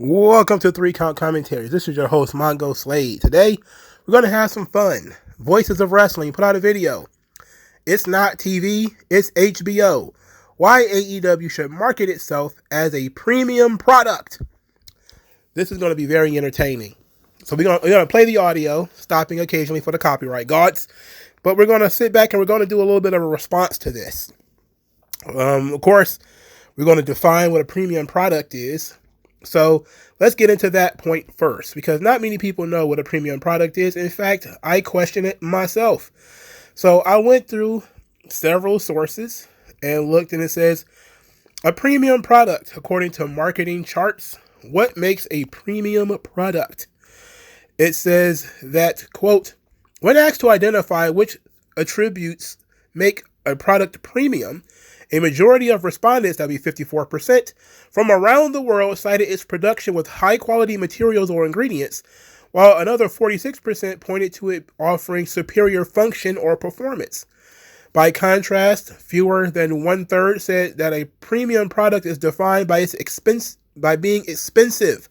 Welcome to 3 Count Commentaries. This is your host, MagMongoSlade. Today, we're going to have some fun. Voices of Wrestling put out a video. It's not TV, it's HBO. Why AEW should market itself as a premium product. This is going to be very entertaining. So we're going to play the audio, stopping occasionally for the copyright gods. But we're going to sit back and we're going to do a little bit of a response to this. Of course, we're going to define what a premium product is. So let's get into that point first, because not many people know what a premium product is. In fact, I question it myself. So I went through several sources and looked, and it says a premium product, according to marketing charts. What makes a premium product? It says that, quote, when asked to identify which attributes make a product premium, a majority of respondents, that'd be 54%, from around the world cited its production with high-quality materials or ingredients, while another 46% pointed to it offering superior function or performance. By contrast, fewer than one-third said that a premium product is defined by being expensive.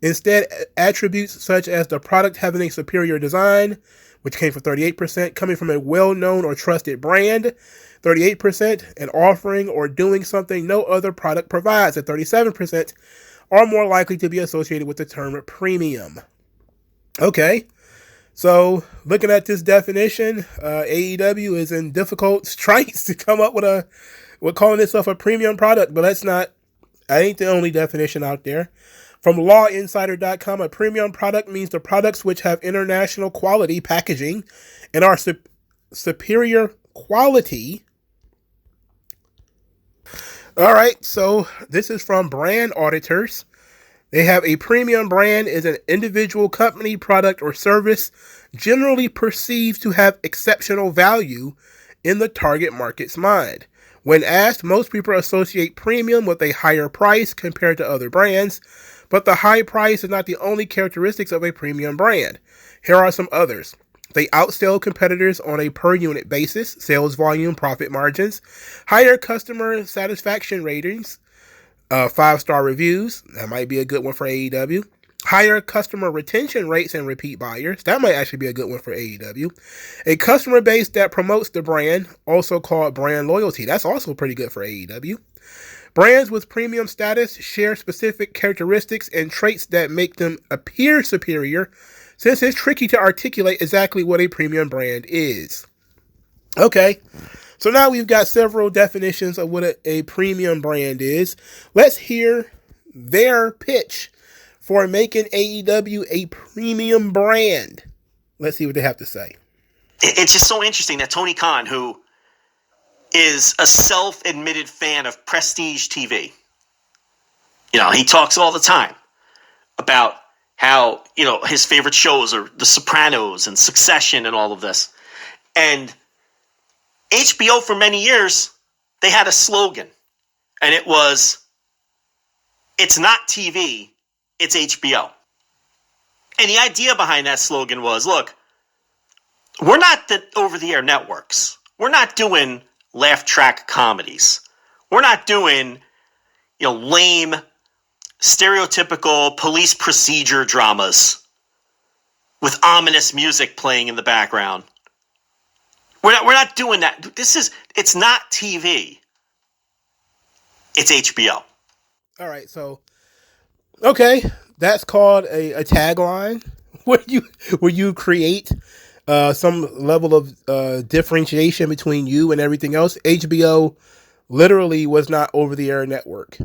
Instead, attributes such as the product having a superior design, which came from 38%, coming from a well-known or trusted brand, 38%, and offering or doing something no other product provides, at 37%, are more likely to be associated with the term premium. Okay, so looking at this definition, AEW is in difficult straits to come up with calling itself a premium product, but that ain't the only definition out there. From lawinsider.com, a premium product means the products which have international quality packaging and are superior quality. All right, so this is from Brand Auditors. They have a premium brand is an individual company, product, or service generally perceived to have exceptional value in the target market's mind. When asked, most people associate premium with a higher price compared to other brands, but the high price is not the only characteristics of a premium brand. Here are some others. They outsell competitors on a per-unit basis, sales volume, profit margins, higher customer satisfaction ratings, 5-star reviews, that might be a good one for AEW, higher customer retention rates and repeat buyers, that might actually be a good one for AEW, a customer base that promotes the brand, also called brand loyalty, that's also pretty good for AEW. Brands with premium status share specific characteristics and traits that make them appear superior, since it's tricky to articulate exactly what a premium brand is. Okay, so now we've got several definitions of what a premium brand is. Let's hear their pitch for making AEW a premium brand. Let's see what they have to say. It's just so interesting that Tony Khan, who is a self-admitted fan of prestige TV, he talks all the time about how, his favorite shows are The Sopranos and Succession and all of this. And HBO, for many years, they had a slogan. And it was, it's not TV, it's HBO. And the idea behind that slogan was, look, we're not the over-the-air networks. We're not doing laugh track comedies. We're not doing, lame, stereotypical police procedure dramas with ominous music playing in the background. We're not doing that. It's not TV. It's HBO. All right, so okay, that's called a tagline where you create some level of differentiation between you and everything else. HBO literally was not over-the-air network.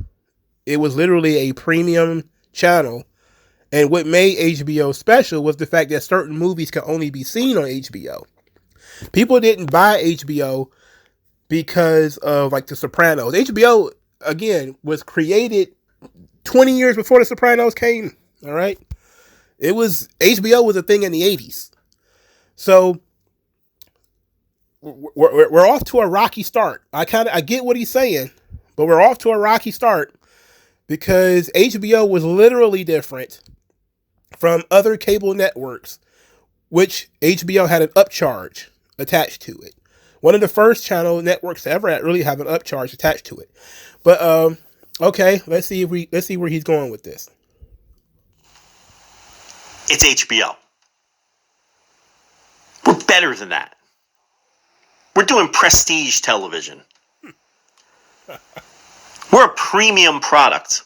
It was literally a premium channel. And what made HBO special was the fact that certain movies could only be seen on HBO. People didn't buy HBO because of The Sopranos. HBO, again, was created 20 years before The Sopranos came. All right. HBO was a thing in the 80s. So we're off to a rocky start. I get what he's saying, but we're off to a rocky start because HBO was literally different from other cable networks, which HBO had an upcharge attached to it. One of the first channel networks to ever really have an upcharge attached to it. But Okay, let's see where he's going with this. It's HBO. We're better than that. We're doing prestige television. We're a premium product.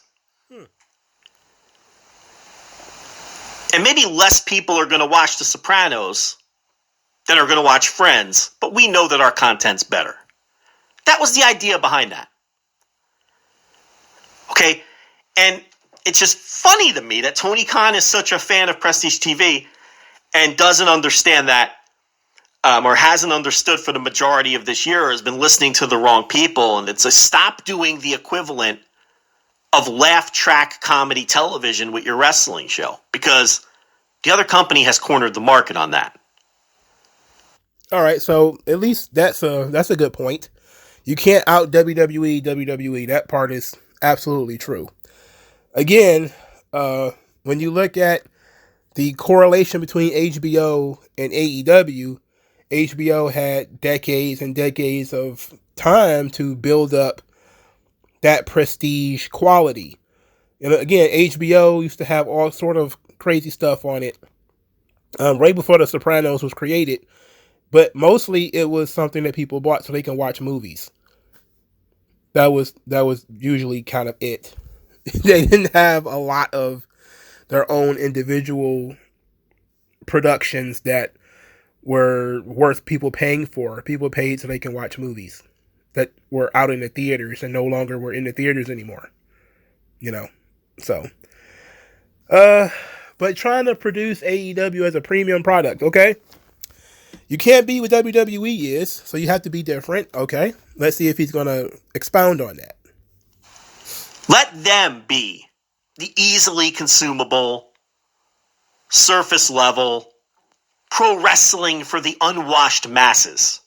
And maybe less people are going to watch The Sopranos than are going to watch Friends, but we know that our content's better. That was the idea behind that. Okay? And it's just funny to me that Tony Khan is such a fan of prestige TV and doesn't understand that, or hasn't understood for the majority of this year, has been listening to the wrong people. And it's a stop doing the equivalent of laugh track comedy television with your wrestling show, because the other company has cornered the market on that. All right, so at least that's a good point. You can't out WWE. That part is absolutely true. Again, when you look at the correlation between HBO and AEW, HBO had decades and decades of time to build up that prestige quality. And again, HBO used to have all sort of crazy stuff on it right before The Sopranos was created, but mostly it was something that people bought so they can watch movies. That was usually kind of it. They didn't have a lot of their own individual productions that were worth people paying for. People paid so they can watch movies that were out in the theaters and no longer were in the theaters anymore. You know, so but trying to produce AEW as a premium product, okay? You can't be what WWE is, so you have to be different, okay? Let's see if he's going to expound on that. Let them be the easily consumable, surface level pro wrestling for the unwashed masses.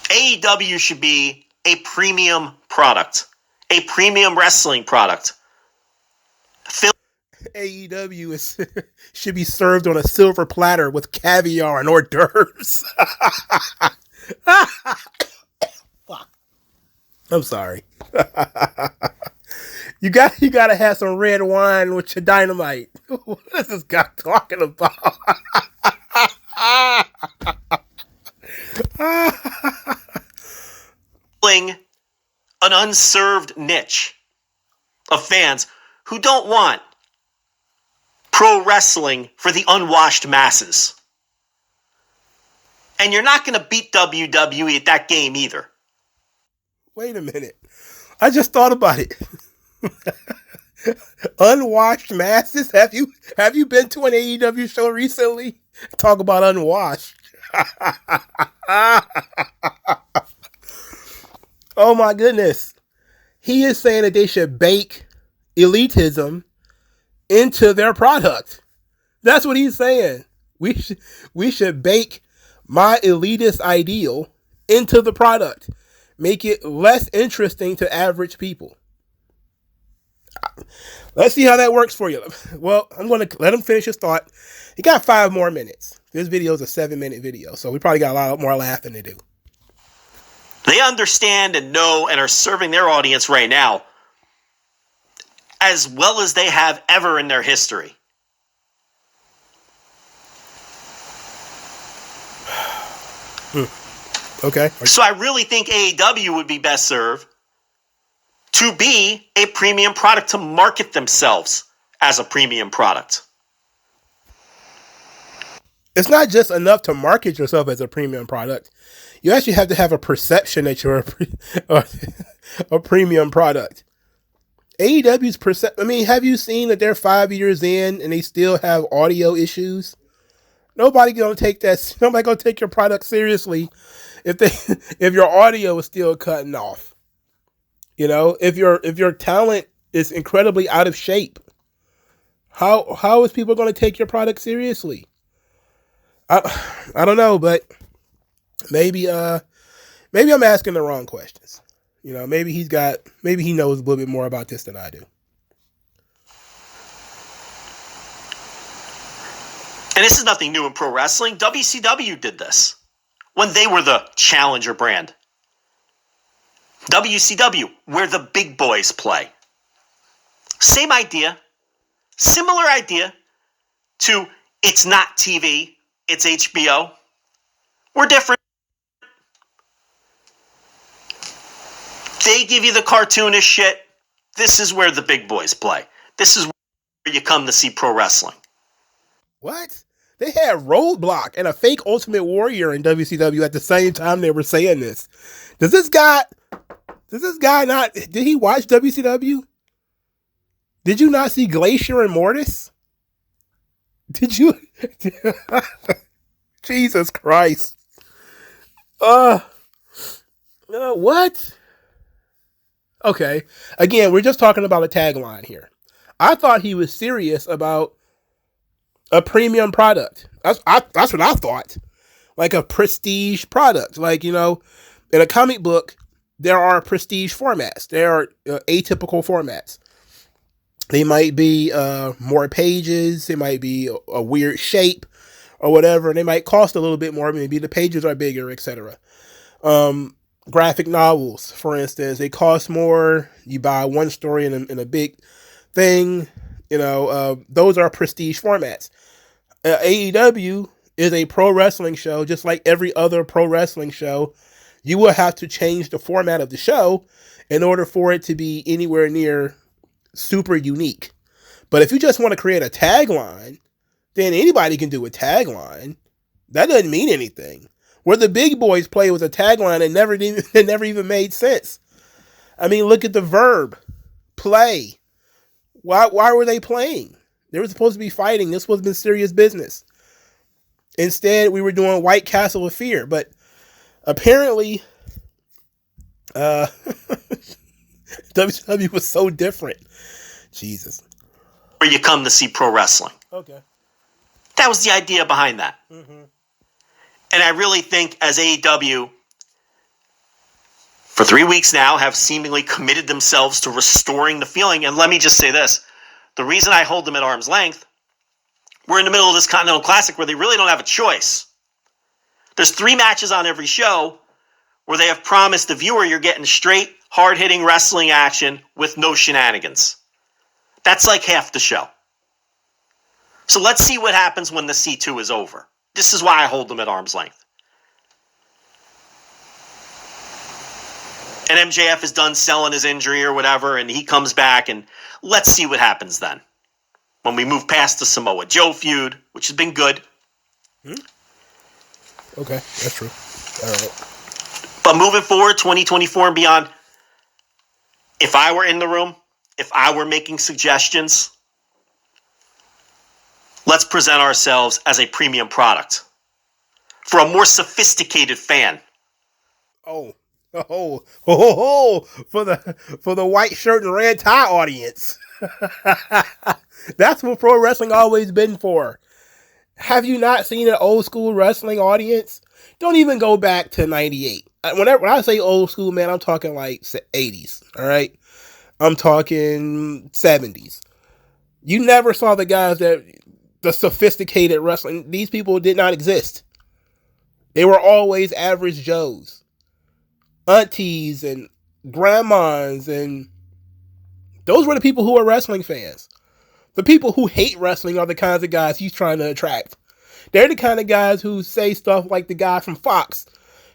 AEW should be a premium product, a premium wrestling product. AEW should be served on a silver platter with caviar and hors d'oeuvres. I'm sorry. You got to have some red wine with your dynamite. What is this guy talking about? An unserved niche of fans who don't want pro wrestling for the unwashed masses. And you're not going to beat WWE at that game either. Wait a minute. I just thought about it. Unwashed masses? Have you been to an AEW show recently? Talk about unwashed. Oh my goodness. He is saying that they should bake elitism into their product. That's what he's saying. We should bake my elitist ideal into the product. Make it less interesting to average people. Let's see how that works for you. Well, I'm going to let him finish his thought. He got 5 more minutes. This video is a 7-minute video, so we probably got a lot more laughing to do. They understand and know and are serving their audience right now as well as they have ever in their history. Okay. So I really think AEW would be best served to be a premium product, to market themselves as a premium product. It's not just enough to market yourself as a premium product. You actually have to have a perception that you're a premium product. AEW's perception. I mean, have you seen that they're 5 years in and they still have audio issues? Nobody gonna take that. Nobody gonna take your product seriously if your audio is still cutting off. You know, if your talent is incredibly out of shape, how is people gonna take your product seriously? I don't know, but maybe I'm asking the wrong questions. You know, maybe he knows a little bit more about this than I do. And this is nothing new in pro wrestling. WCW did this when they were the challenger brand. WCW, where the big boys play. Same idea, similar idea to it's not TV, it's HBO. We're different. They give you the cartoonish shit. This is where the big boys play. This is where you come to see pro wrestling. What? They had Roadblock and a fake Ultimate Warrior in WCW at the same time they were saying this. Does this guy not, did he watch WCW? Did you not see Glacier and Mortis? Did you? Jesus Christ. What? Okay. Again, we're just talking about a tagline here. I thought he was serious about a premium product. That's what I thought. Like a prestige product. Like, in a comic book, there are prestige formats. There are atypical formats. They might be more pages. They might be a weird shape or whatever. They might cost a little bit more. Maybe the pages are bigger, etc. Graphic novels, for instance, they cost more. You buy one story in a big thing. Those are prestige formats. AEW is a pro wrestling show, just like every other pro wrestling show. You will have to change the format of the show in order for it to be anywhere near super unique. But if you just want to create a tagline, then anybody can do a tagline. That doesn't mean anything. Where the big boys play with a tagline, it never even made sense. I mean, look at the verb, play. Why were they playing? They were supposed to be fighting. This was been serious business. Instead, we were doing White Castle of Fear. But apparently, WCW was so different. Jesus. Where you come to see pro wrestling. Okay. That was the idea behind that. Mm-hmm. And I really think as AEW, for 3 weeks now, have seemingly committed themselves to restoring the feeling. And let me just say this. The reason I hold them at arm's length, we're in the middle of this Continental Classic where they really don't have a choice. There's 3 matches on every show where they have promised the viewer you're getting straight, hard-hitting wrestling action with no shenanigans. That's like half the show. So let's see what happens when the C2 is over. This is why I hold them at arm's length. And MJF is done selling his injury or whatever, and he comes back, and let's see what happens then. When we move past the Samoa Joe feud, which has been good. Okay, that's true. All right. But moving forward, 2024 and beyond, if I were in the room, if I were making suggestions, let's present ourselves as a premium product for a more sophisticated fan. For the white shirt and red tie audience. That's what pro wrestling always been for. Have you not seen an old school wrestling audience? Don't even go back to 98. When I say old school, man, I'm talking like 80s, all right? I'm talking 70s. You never saw the sophisticated wrestling. These people did not exist. They were always average Joes. Aunties and grandmas, and those were the people who were wrestling fans. The people who hate wrestling are the kinds of guys he's trying to attract. They're the kind of guys who say stuff like the guy from Fox.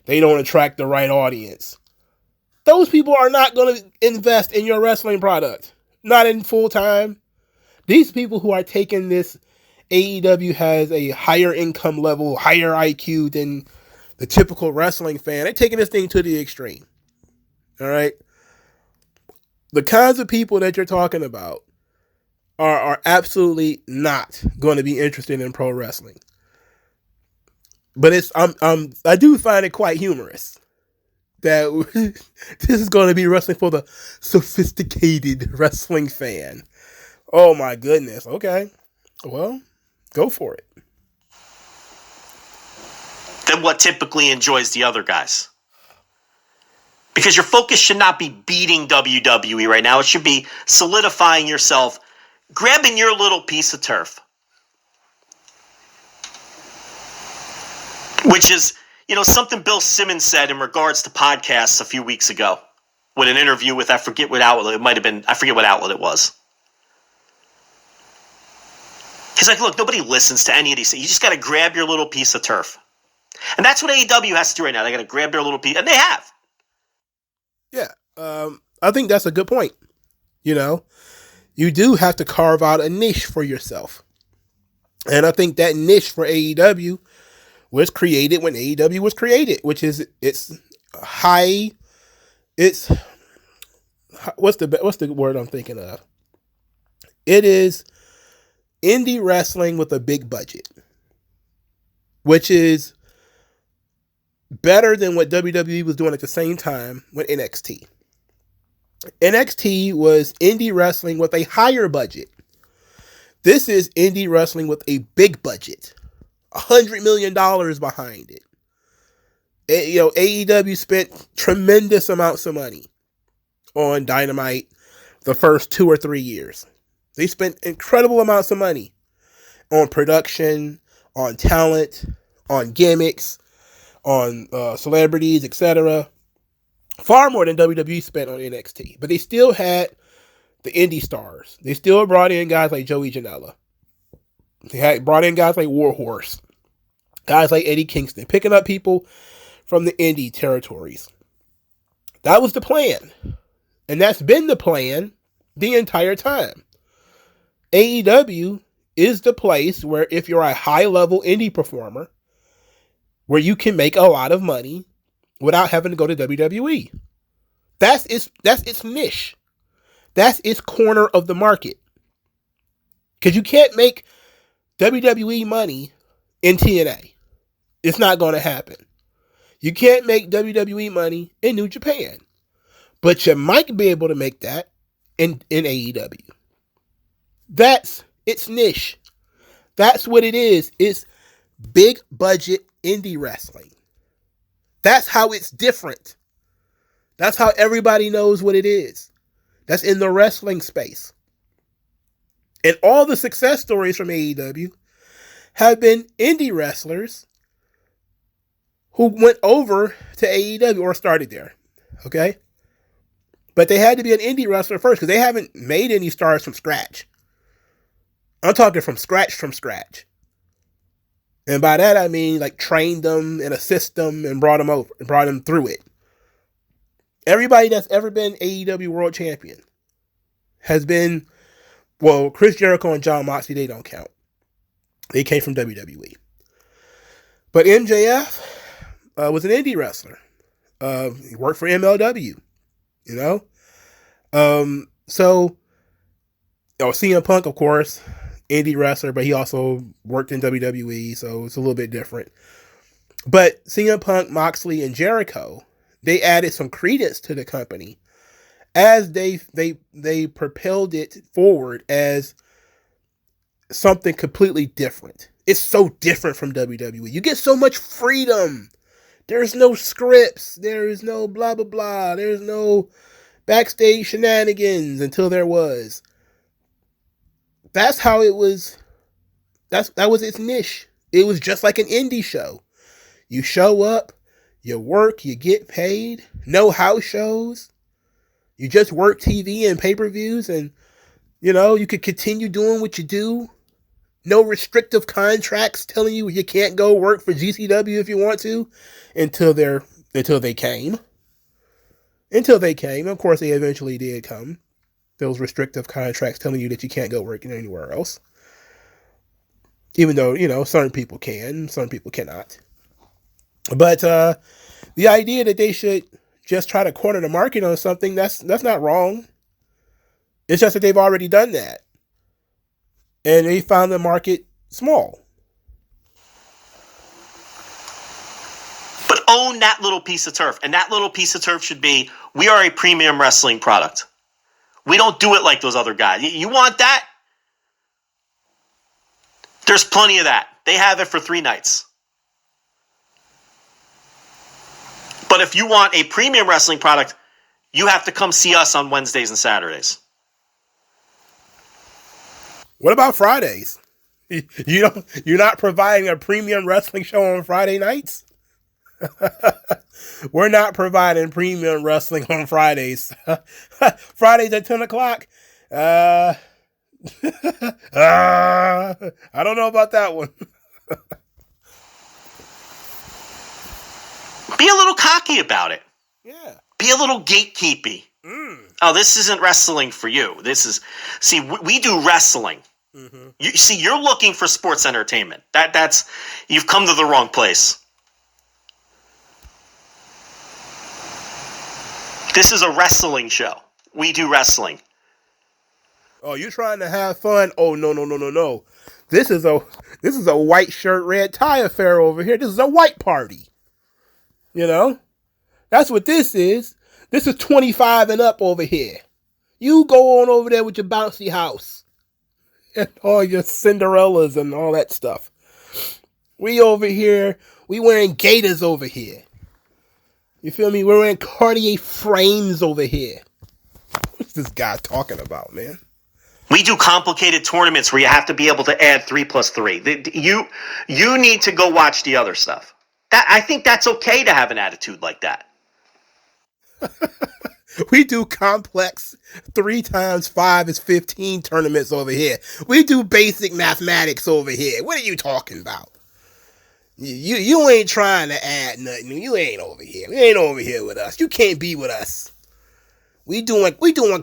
They don't attract the right audience. Those people are not going to invest in your wrestling product. Not in full time. These people who are taking this, AEW has a higher income level, higher IQ than the typical wrestling fan. They're taking this thing to the extreme. All right? The kinds of people that you're talking about are absolutely not going to be interested in pro wrestling. But I do find it quite humorous that this is going to be wrestling for the sophisticated wrestling fan. Oh my goodness. Okay. Well, go for it. Than what typically enjoys the other guys. Because your focus should not be beating WWE right now. It should be solidifying yourself, grabbing your little piece of turf. Which is, something Bill Simmons said in regards to podcasts a few weeks ago. with an interview with, I forget what outlet, it might have been, I forget what outlet it was. He's like, look, nobody listens to any of these things. You just got to grab your little piece of turf. And that's what AEW has to do right now. They got to grab their little piece, and they have. Yeah, I think that's a good point. You know, you do have to carve out a niche for yourself. And I think that niche for AEW was created when AEW was created, which is it's what's the word I'm thinking of? It is indie wrestling with a big budget, which is better than what WWE was doing at the same time with NXT. NXT was indie wrestling with a higher budget. This is indie wrestling with a big budget, $100 million behind it. AEW spent tremendous amounts of money on Dynamite the first 2 or 3 years. They spent incredible amounts of money on production, on talent, on gimmicks, on celebrities, etc. Far more than WWE spent on NXT. But they still had the indie stars. They still brought in guys like Joey Janela. They had brought in guys like Warhorse, guys like Eddie Kingston, picking up people from the indie territories. That was the plan. And that's been the plan the entire time. AEW is the place where if you're a high-level indie performer, where you can make a lot of money without having to go to WWE. That's its niche. That's its corner of the market. Because you can't make WWE money in TNA. It's not going to happen. You can't make WWE money in New Japan. But you might be able to make that in AEW. That's its niche. That's what it is. It's big budget indie wrestling. That's how it's different. That's how everybody knows what it is. That's in the wrestling space. And all the success stories from AEW have been indie wrestlers who went over to AEW or started there. Okay? But they had to be an indie wrestler first because they haven't made any stars from scratch. I'm talking from scratch. And by that I mean like trained them in a system and brought them over and brought them through it. Everybody that's ever been AEW World Champion has been, well, Chris Jericho and Jon Moxley, they don't count. They came from WWE. But MJF was an indie wrestler. He worked for MLW, you know? CM Punk, of course, indie wrestler, but he also worked in WWE, so it's a little bit different. But CM Punk, Moxley, and Jericho, they added some credence to the company as they propelled it forward as something completely different. It's so different from WWE. You get so much freedom. There's no scripts. There is no blah, blah, blah. There's no backstage shenanigans until there was. That's how it was. That was its niche. It was just like an indie show. You show up, you work, you get paid. No house shows. You just work TV and pay-per-views, and you could continue doing what you do. No restrictive contracts telling you you can't go work for GCW if you want to until they came. Until they came. Of course, they eventually did come. Those restrictive contracts telling you that you can't go work anywhere else. Even though, certain people can, some people cannot. But the idea that they should just try to corner the market on something, that's not wrong. It's just that they've already done that. And they found the market small. But own that little piece of turf. And that little piece of turf should be, we are a premium wrestling product. We don't do it like those other guys. You want that? There's plenty of that. They have it for 3 nights. But if you want a premium wrestling product, you have to come see us on Wednesdays and Saturdays. What about Fridays? You're not providing a premium wrestling show on Friday nights? We're not providing premium wrestling on Fridays. Fridays at 10 o'clock? I don't know about that one. Be a little cocky about it. Yeah. Be a little gatekeepy. Oh, this isn't wrestling for you. We do wrestling. Mm-hmm. You're looking for sports entertainment. You've come to the wrong place. This is a wrestling show. We do wrestling. Oh, you're trying to have fun? Oh, no. This is a white shirt, red tie affair over here. This is a white party. You know? That's what this is. This is 25 and up over here. You go on over there with your bouncy house. And all your Cinderellas and all that stuff. We over here, we wearing gaiters over here. You feel me? We're wearing Cartier frames over here. What's this guy talking about, man? We do complicated tournaments where you have to be able to add 3 plus 3. You need to go watch the other stuff. I think that's okay to have an attitude like that. We do complex 3 times 5 is 15 tournaments over here. We do basic mathematics over here. What are you talking about? You ain't trying to add nothing. You ain't over here. You ain't over here with us. You can't be with us. We doing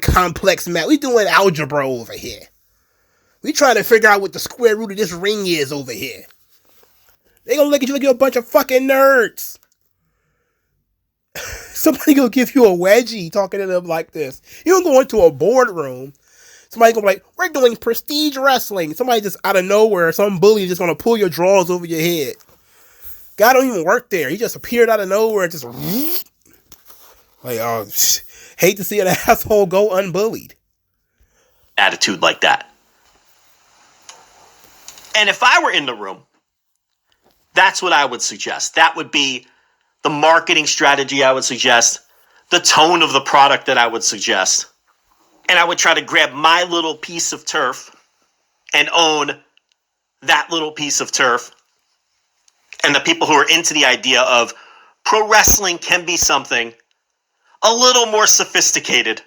complex math. We doing algebra over here. We trying to figure out what the square root of this ring is over here. They gonna look at you like you're a bunch of fucking nerds. Somebody gonna give you a wedgie talking to them like this. You don't go into a boardroom. Somebody gonna be like, we're doing prestige wrestling. Somebody just out of nowhere, some bully just gonna pull your drawers over your head. Guy don't even work there. He just appeared out of nowhere and just like, oh, hate to see an asshole go unbullied. Attitude like that. And if I were in the room, that's what I would suggest. That would be the marketing strategy I would suggest, the tone of the product that I would suggest. And I would try to grab my little piece of turf and own that little piece of turf. And the people who are into the idea of pro wrestling can be something a little more sophisticated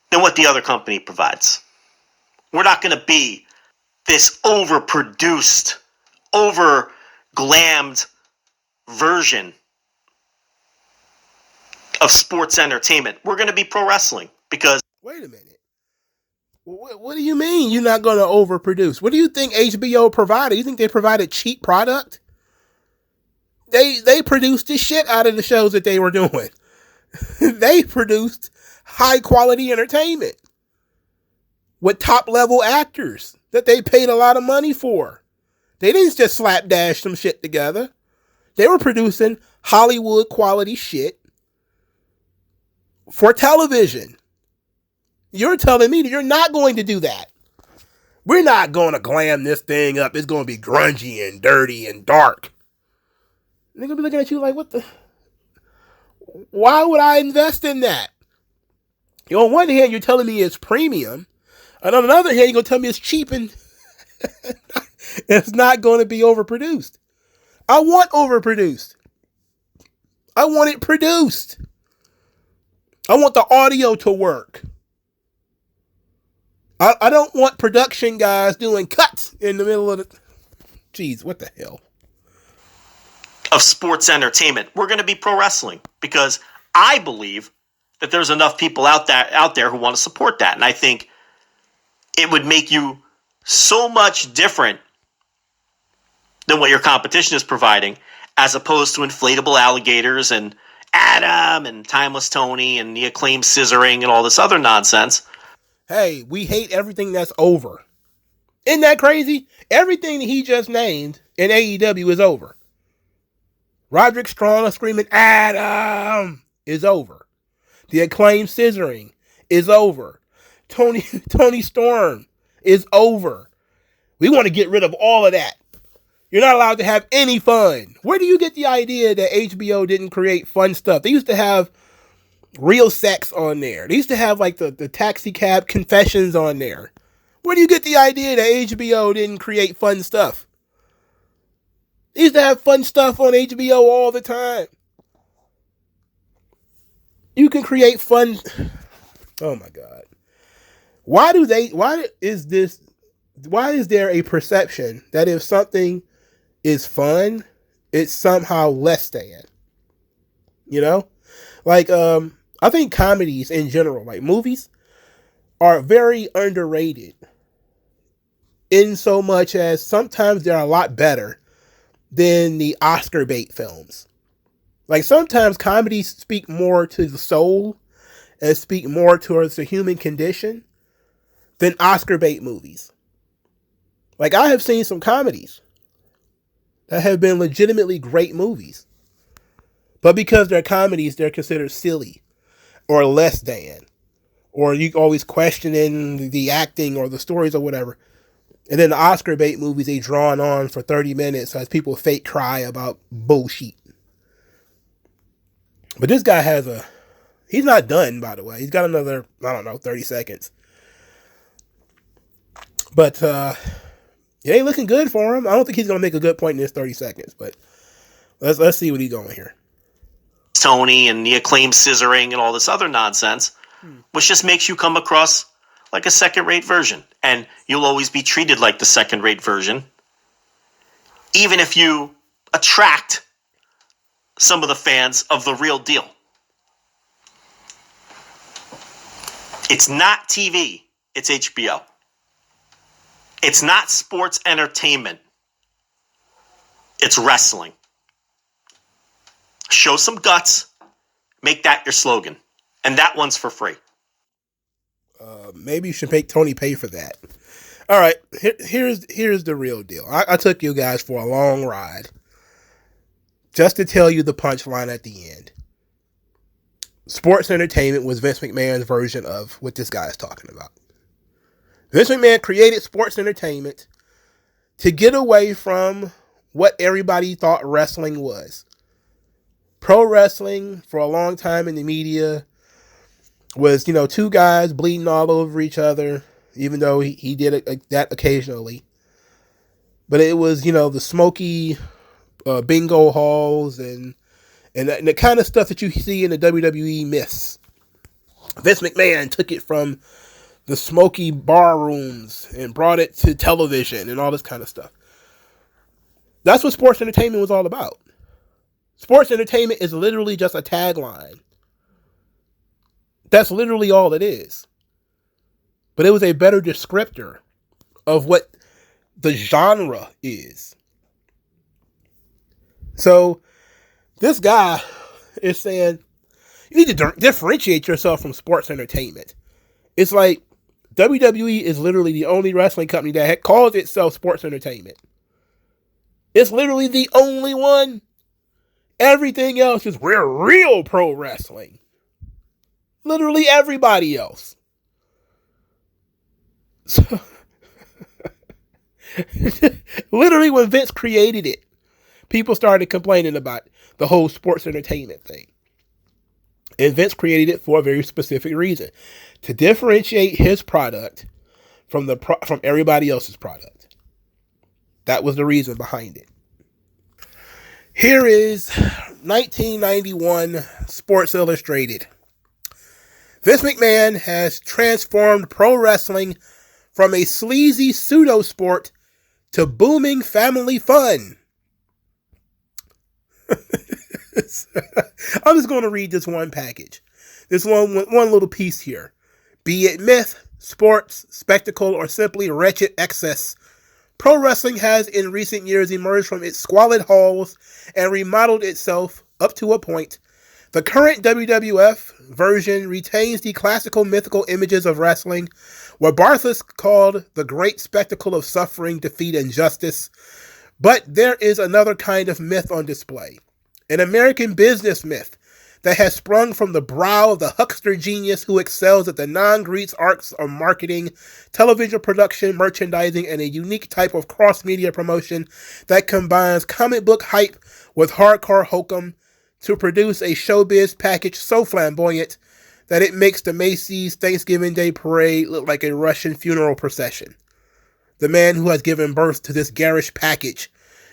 than what the other company provides. We're not going to be this overproduced, over-glammed version of sports entertainment. We're going to be pro wrestling because... Wait a minute. What do you mean you're not going to overproduce? What do you think HBO provided? You think they provided cheap product? They produced the shit out of the shows that they were doing. They produced high quality entertainment with top level actors that they paid a lot of money for. They didn't just slapdash some shit together. They were producing Hollywood quality shit for television. You're telling me that you're not going to do that. We're not going to glam this thing up. It's going to be grungy and dirty and dark. They're going to be looking at you like, what the... Why would I invest in that? On one hand, you're telling me it's premium. And on another hand, you're going to tell me it's cheap and it's not going to be overproduced. I want overproduced. I want it produced. I want the audio to work. I don't want production guys doing cuts in the middle of the... Jeez, what the hell? Of sports entertainment. We're going to be pro wrestling because I believe that there's enough people out there who want to support that. And I think it would make you so much different than what your competition is providing, as opposed to inflatable alligators and Adam and Timeless Tony and the Acclaimed Scissoring and all this other nonsense. Hey, we hate everything that's over. Isn't that crazy? Everything that he just named in AEW is over. Roderick Strong screaming Adam is over. The Acclaimed Scissoring is over. Tony Storm is over. We want to get rid of all of that. You're not allowed to have any fun. Where do you get the idea that HBO didn't create fun stuff? They used to have real sex on there. They used to have like the taxi cab confessions on there. Where do you get the idea that HBO didn't create fun stuff? They used to have fun stuff on HBO all the time. You can create fun. Oh my God. Why is there a perception that if something is fun, it's somehow less than? You know? Like, I think comedies in general, like movies, are very underrated. In so much as sometimes they're a lot better than the Oscar bait films. Like sometimes comedies speak more to the soul and speak more towards the human condition than Oscar bait movies. Like I have seen some comedies that have been legitimately great movies. But because they're comedies, they're considered silly or less than. Or you always questioning the acting or the stories or whatever. And then the Oscar bait movies, they drawn on for 30 minutes as people fake cry about bullshit. But this guy he's not done, by the way. He's got another, 30 seconds. But it ain't looking good for him. I don't think he's going to make a good point in this 30 seconds. But let's see what he's going here. Tony and the acclaimed scissoring and all this other nonsense, which just makes you come across like a second-rate version. And you'll always be treated like the second-rate version, even if you attract some of the fans of the real deal. It's not TV, it's HBO. It's not sports entertainment, it's wrestling. Show some guts, make that your slogan. And that one's for free. Maybe you should make Tony pay for that. All right, here's the real deal. I took you guys for a long ride just to tell you the punchline at the end. Sports entertainment was Vince McMahon's version of what this guy is talking about. Vince McMahon created sports entertainment to get away from what everybody thought wrestling was. Pro wrestling, for a long time in the media, was, two guys bleeding all over each other, even though he did that occasionally. But it was, the smoky bingo halls and the kind of stuff that you see in the WWE myths. Vince McMahon took it from the smoky bar rooms and brought it to television and all this kind of stuff. That's what sports entertainment was all about. Sports entertainment is literally just a tagline. That's literally all it is. But it was a better descriptor of what the genre is. So this guy is saying you need to differentiate yourself from sports entertainment. It's like WWE is literally the only wrestling company that calls itself sports entertainment. It's literally the only one. Everything else is we're real pro wrestling. Literally everybody else. So, literally when Vince created it, people started complaining about the whole sports entertainment thing. And Vince created it for a very specific reason. To differentiate his product from everybody else's product. That was the reason behind it. Here is 1991 Sports Illustrated. Vince McMahon has transformed pro wrestling from a sleazy pseudo-sport to booming family fun. I'm just going to read this one package. This one little piece here. Be it myth, sports, spectacle, or simply wretched excess, pro wrestling has in recent years emerged from its squalid halls and remodeled itself up to a point. The current WWF version retains the classical mythical images of wrestling, what Barthas called the great spectacle of suffering, defeat, and justice. But there is another kind of myth on display. An American business myth that has sprung from the brow of the huckster genius who excels at the non-Greek arts of marketing, television production, merchandising, and a unique type of cross-media promotion that combines comic book hype with hardcore hokum to produce a showbiz package so flamboyant that it makes the Macy's Thanksgiving Day Parade look like a Russian funeral procession. The man who has given birth to this garish package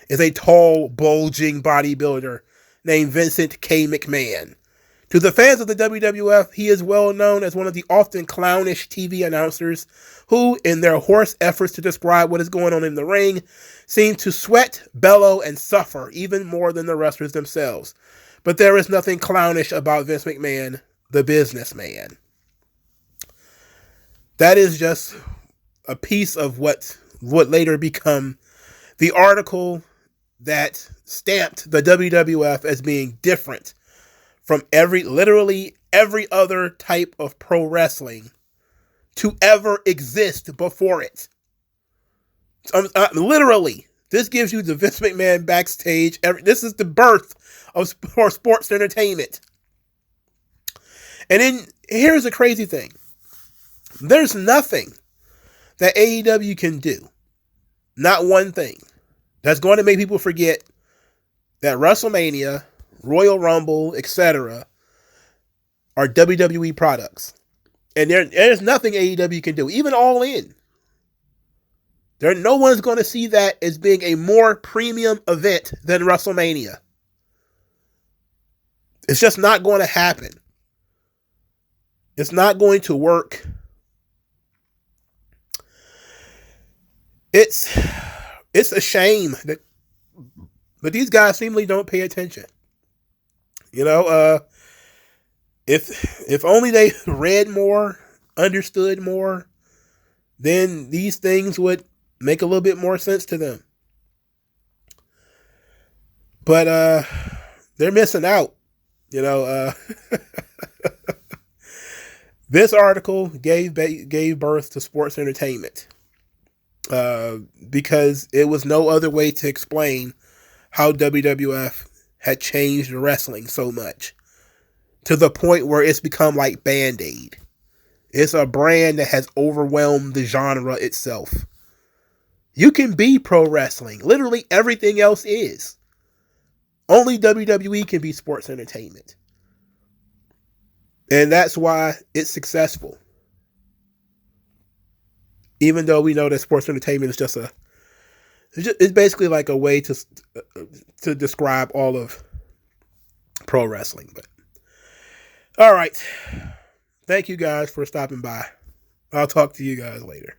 is a tall, bulging bodybuilder named Vincent K. McMahon. To the fans of the WWF, he is well known as one of the often clownish TV announcers who, in their hoarse efforts to describe what is going on in the ring, seem to sweat, bellow, and suffer even more than the wrestlers themselves. But there is nothing clownish about Vince McMahon, the businessman. That is just a piece of what would later become the article that stamped the WWF as being different from literally every other type of pro wrestling to ever exist before it. Literally, this gives you the Vince McMahon backstage. This is the birth of sports entertainment. And then here's the crazy thing. There's nothing that AEW can do, not one thing, that's going to make people forget that WrestleMania, Royal Rumble, etc. are WWE products. And there's nothing AEW can do, even All In. No one's going to see that as being a more premium event than WrestleMania. It's just not going to happen. It's not going to work. It's a shame that, but these guys seemingly don't pay attention. You know, if only they read more, understood more, then these things would make a little bit more sense to them. But they're missing out. You know, this article gave birth to sports entertainment. Because it was no other way to explain how WWF had changed wrestling so much to the point where it's become like Band-Aid. It's a brand that has overwhelmed the genre itself. You can be pro wrestling. Literally everything else is. Only WWE can be sports entertainment. And that's why it's successful. Even though we know that sports entertainment is just it's basically like a way to describe all of pro wrestling. But all right, thank you guys for stopping by. I'll talk to you guys later.